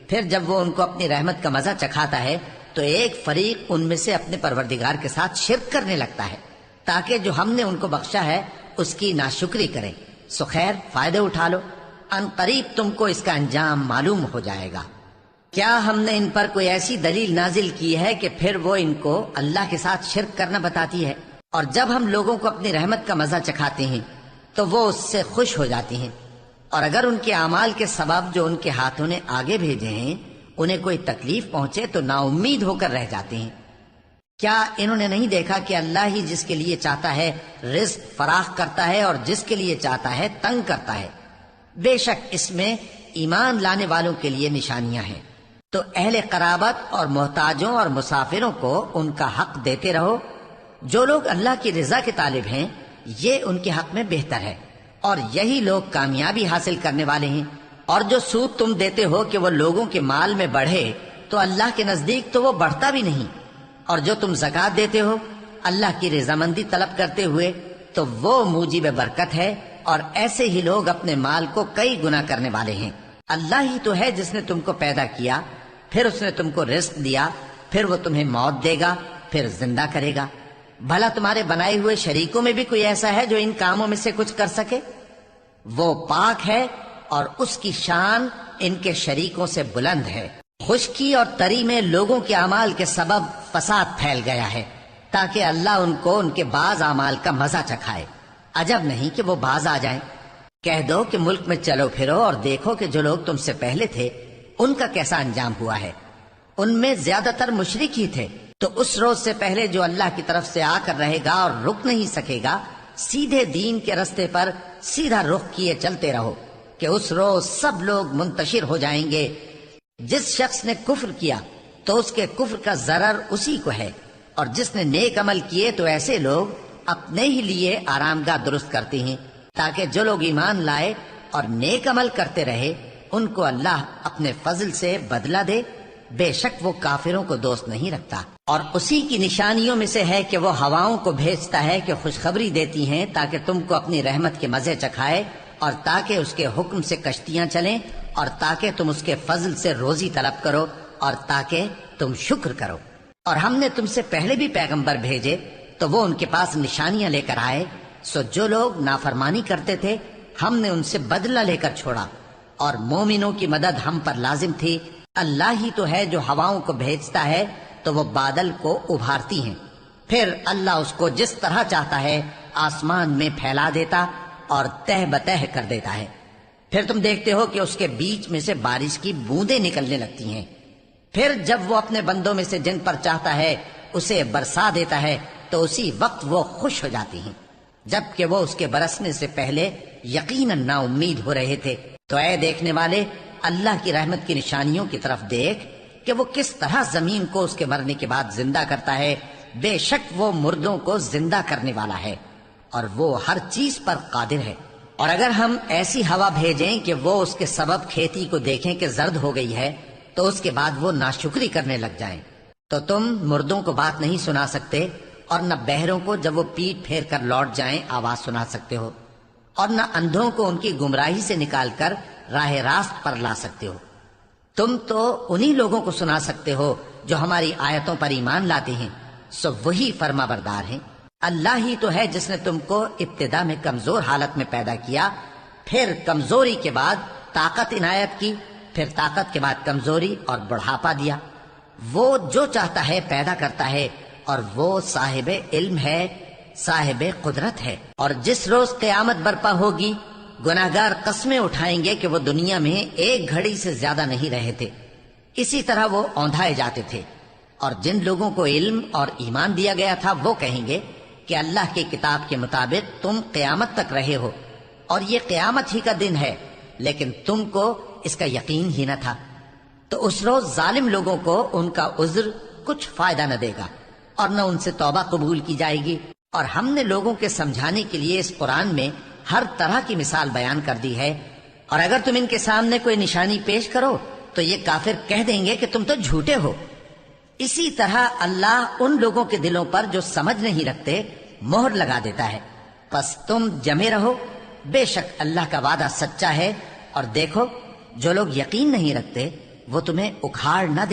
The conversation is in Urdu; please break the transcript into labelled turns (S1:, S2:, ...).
S1: پھر جب وہ ان کو اپنی رحمت کا مزہ چکھاتا ہے تو ایک فریق ان میں سے اپنے پروردگار کے ساتھ شرک کرنے لگتا ہے تاکہ جو ہم نے ان کو بخشا ہے اس کی ناشکری کریں. سو خیر، فائدے اٹھا لو، ان قریب تم کو اس کا انجام معلوم ہو جائے گا. کیا ہم نے ان پر کوئی ایسی دلیل نازل کی ہے کہ پھر وہ ان کو اللہ کے ساتھ شرک کرنا بتاتی ہے؟ اور جب ہم لوگوں کو اپنی رحمت کا مزہ چکھاتے ہیں تو وہ اس سے خوش ہو جاتی ہیں، اور اگر ان کے اعمال کے سبب جو ان کے ہاتھوں نے آگے بھیجے ہیں انہیں کوئی تکلیف پہنچے تو نا امید ہو کر رہ جاتے ہیں. کیا انہوں نے نہیں دیکھا کہ اللہ ہی جس کے لیے چاہتا ہے رزق فراخ کرتا ہے اور جس کے لیے چاہتا ہے تنگ کرتا ہے؟ بے شک اس میں ایمان لانے والوں کے لیے نشانیاں ہیں. تو اہل قرابت اور محتاجوں اور مسافروں کو ان کا حق دیتے رہو. جو لوگ اللہ کی رضا کے طالب ہیں یہ ان کے حق میں بہتر ہے، اور یہی لوگ کامیابی حاصل کرنے والے ہیں. اور جو سود تم دیتے ہو کہ وہ لوگوں کے مال میں بڑھے تو اللہ کے نزدیک تو وہ بڑھتا بھی نہیں. اور جو تم زکوٰۃ دیتے ہو اللہ کی رضامندی طلب کرتے ہوئے تو وہ موجب برکت ہے، اور ایسے ہی لوگ اپنے مال کو کئی گنا کرنے والے ہیں. اللہ ہی تو ہے جس نے تم کو پیدا کیا، پھر اس نے تم کو رزق دیا، پھر وہ تمہیں موت دے گا، پھر زندہ کرے گا. بھلا تمہارے بنائے ہوئے شریکوں میں بھی کوئی ایسا ہے جو ان کاموں میں سے کچھ کر سکے؟ وہ پاک ہے اور اس کی شان ان کے شریکوں سے بلند ہے. خشکی اور تری میں لوگوں کے اعمال کے سبب فساد پھیل گیا ہے تاکہ اللہ ان کو ان کے بعض اعمال کا مزہ چکھائے. عجب نہیں کہ وہ باز آ جائیں. کہہ دو کہ ملک میں چلو پھرو اور دیکھو کہ جو لوگ تم سے پہلے تھے ان کا کیسا انجام ہوا ہے. ان میں زیادہ تر مشرک ہی تھے. تو اس روز سے پہلے جو اللہ کی طرف سے آ کر رہے گا اور رک نہیں سکے گا، سیدھے دین کے رستے پر سیدھا رخ کیے چلتے رہو کہ اس روز سب لوگ منتشر ہو جائیں گے. جس شخص نے کفر کیا تو اس کے کفر کا ضرر اسی کو ہے، اور جس نے نیک عمل کیے تو ایسے لوگ اپنے ہی لیے آرام گاہ درست کرتے ہیں تاکہ جو لوگ ایمان لائے اور نیک عمل کرتے رہے ان کو اللہ اپنے فضل سے بدلہ دے. بے شک وہ کافروں کو دوست نہیں رکھتا. اور اسی کی نشانیوں میں سے ہے کہ وہ ہواؤں کو بھیجتا ہے کہ خوشخبری دیتی ہیں تاکہ تم کو اپنی رحمت کے مزے چکھائے، اور تاکہ اس کے حکم سے کشتیاں چلیں، اور تاکہ تم اس کے فضل سے روزی طلب کرو، اور تاکہ تم شکر کرو. اور ہم نے تم سے پہلے بھی پیغمبر بھیجے تو وہ ان کے پاس نشانیاں لے کر آئے. سو جو لوگ نافرمانی کرتے تھے ہم نے ان سے بدلہ لے کر چھوڑا، اور مومنوں کی مدد ہم پر لازم تھی. اللہ ہی تو ہے جو ہواؤں کو بھیجتا ہے تو وہ بادل کو ابھارتی ہیں، پھر اللہ اس کو جس طرح چاہتا ہے آسمان میں پھیلا دیتا اور تہ بتہ کر دیتا ہے. پھر تم دیکھتے ہو کہ اس کے بیچ میں سے بارش کی بوندیں نکلنے لگتی ہیں. پھر جب وہ اپنے بندوں میں سے جن پر چاہتا ہے اسے برسا دیتا ہے تو اسی وقت وہ خوش ہو جاتی ہیں، جبکہ وہ اس کے برسنے سے پہلے یقیناً نا امید ہو رہے تھے. تو اے دیکھنے والے، اللہ کی رحمت کی نشانیوں کی طرف دیکھ کہ وہ کس طرح زمین کو اس کے مرنے کے بعد زندہ کرتا ہے. بے شک وہ مردوں کو زندہ کرنے والا ہے اور وہ ہر چیز پر قادر ہے. اور اگر ہم ایسی ہوا بھیجیں کہ وہ اس کے سبب کھیتی کو دیکھیں کہ زرد ہو گئی ہے تو اس کے بعد وہ ناشکری کرنے لگ جائیں، تو تم مردوں کو بات نہیں سنا سکتے، اور نہ بہروں کو جب وہ پیٹ پھیر کر لوٹ جائیں آواز سنا سکتے ہو، اور نہ اندھوں کو ان کی گمراہی سے نکال کر راہ راست پر لا سکتے ہو. تم تو انہی لوگوں کو سنا سکتے ہو جو ہماری آیتوں پر ایمان لاتے ہیں. سو وہی فرما بردار ہیں. اللہ ہی تو ہے جس نے تم کو ابتدا میں کمزور حالت میں پیدا کیا، پھر کمزوری کے بعد طاقت عنایت کی، پھر طاقت کے بعد کمزوری اور بڑھاپا دیا. وہ جو چاہتا ہے پیدا کرتا ہے، اور وہ صاحب علم ہے، صاحب قدرت ہے. اور جس روز قیامت برپا ہوگی گناہگار قسمیں اٹھائیں گے کہ وہ دنیا میں ایک گھڑی سے زیادہ نہیں رہے تھے. اسی طرح وہ اوندھائے جاتے تھے. اور جن لوگوں کو علم اور ایمان دیا گیا تھا وہ کہیں گے کہ اللہ کی کتاب کے مطابق تم قیامت تک رہے ہو، اور یہ قیامت ہی کا دن ہے، لیکن تم کو اس کا یقین ہی نہ تھا. تو اس روز ظالم لوگوں کو ان کا عذر کچھ فائدہ نہ دے گا، اور نہ ان سے توبہ قبول کی جائے گی. اور ہم نے لوگوں کے سمجھانے کے لیے اس قرآن میں ہر طرح کی مثال بیان کر دی ہے. اور اگر تم ان کے سامنے کوئی نشانی پیش کرو تو یہ کافر کہہ دیں گے کہ تم تو جھوٹے ہو. اسی طرح اللہ ان لوگوں کے دلوں پر جو سمجھ نہیں رکھتے مہر لگا دیتا ہے. پس تم جمے رہو، بے شک اللہ کا وعدہ سچا ہے. اور دیکھو جو لوگ یقین نہیں رکھتے وہ تمہیں اکھاڑ نہ دے